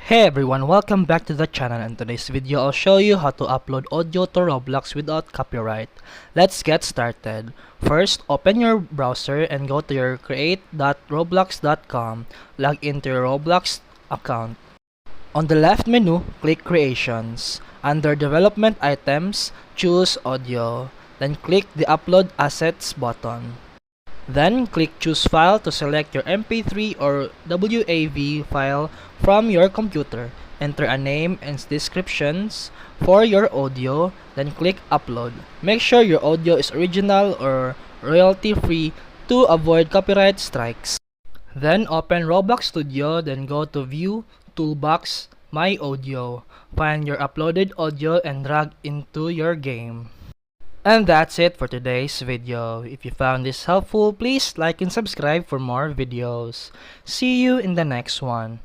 Hey everyone, welcome back to the channel. In today's video, I'll show you how to upload audio to Roblox without copyright. Let's get started. First, open your browser and go to your create.roblox.com. Log into your Roblox account. On the left menu, click Creations. Under Development Items, choose Audio. Then click the Upload Assets button. Then click Choose File to select your MP3 or WAV file from your computer. Enter a name and descriptions for your audio, then click Upload. Make sure your audio is original or royalty-free to avoid copyright strikes. Then open Roblox Studio, then go to View, Toolbox, My Audio. Find your uploaded audio and drag into your game. And that's it for today's video. If you found this helpful, please like and subscribe for more videos. See you in the next one.